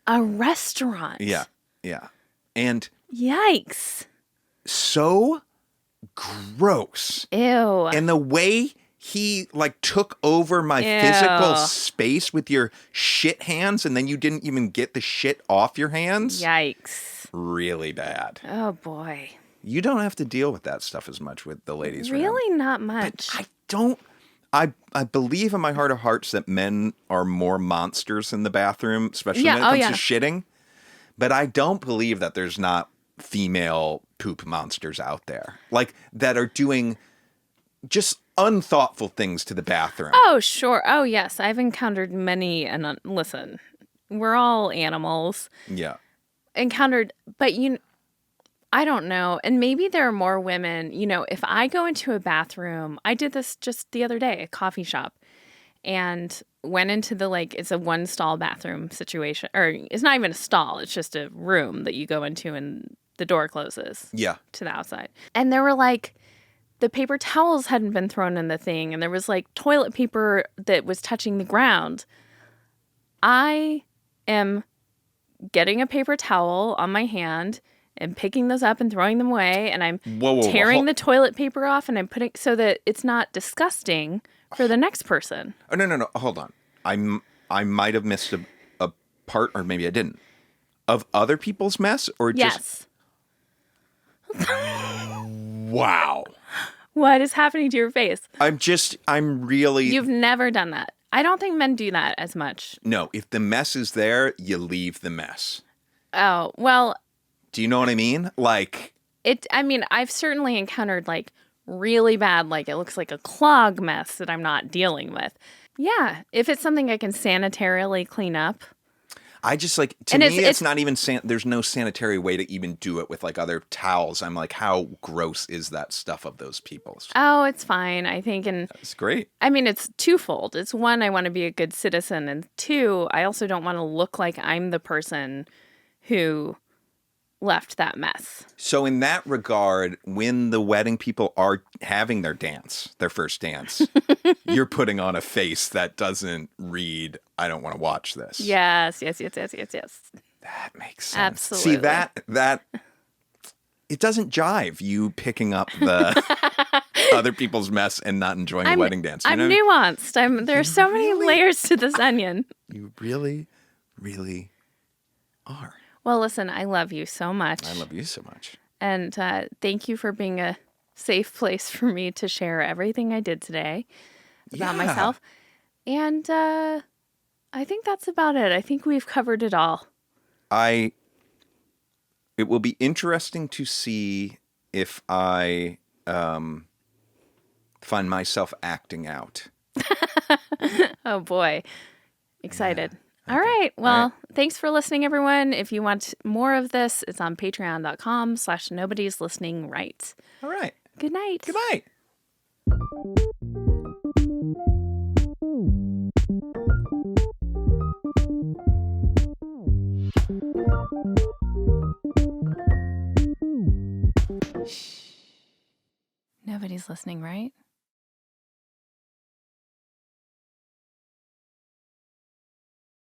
A restaurant. Yeah, yeah. And Yikes. so gross. Ew. And the way he like took over my physical space with your shit hands and then you didn't even get the shit off your hands. Yikes. Really bad. Oh, boy. You don't have to deal with that stuff as much with the ladies. Really not much. But I don't. I believe in my heart of hearts that men are more monsters in the bathroom, especially when it comes to shitting. But I don't believe that there's not female poop monsters out there. Like, that are doing just unthoughtful things to the bathroom. Oh, sure. Oh, yes. I've encountered many. And listen, we're all animals. Yeah. But I don't know. And maybe there are more women, if I go into a bathroom, I did this just the other day, a coffee shop, and went into it's a one stall bathroom situation, or it's not even a stall. It's just a room that you go into and the door closes to the outside. And there were the paper towels hadn't been thrown in the thing. And there was toilet paper that was touching the ground. I am getting a paper towel on my hand and picking those up and throwing them away, and I'm tearing the toilet paper off, and I'm putting so that it's not disgusting for the next person. Oh, no. Hold on. I might have missed a part, or maybe I didn't, of other people's mess, or just... Yes. Wow. What is happening to your face? I'm really... You've never done that. I don't think men do that as much. No, if the mess is there, you leave the mess. Oh, well... Do you know what I mean? I've certainly encountered really bad, it looks like a clog mess that I'm not dealing with. Yeah. If it's something I can sanitarily clean up. I just to me, it's not even, there's no sanitary way to even do it with other towels. I'm how gross is that stuff of those people's? Oh, it's fine, I think. And it's great. It's twofold. It's one, I want to be a good citizen. And two, I also don't want to look like I'm the person who left that mess. So in that regard, when the wedding people are having their first dance, you're putting on a face that doesn't read, I don't want to watch this. Yes. That makes sense. Absolutely. See, that it doesn't jive, you picking up the other people's mess and not enjoying the wedding dance. I'm nuanced. There are so many layers to this onion. You really, really are. Well, listen, I love you so much. I love you so much. And thank you for being a safe place for me to share everything I did today about myself. And I think that's about it. I think we've covered it all. It will be interesting to see if I find myself acting out. Oh, boy. Excited. Yeah. All right. Well, thanks for listening, everyone. If you want more of this, it's on patreon.com/nobodieslisteninright. All right. Good night. Good night. Nobody's listening, right?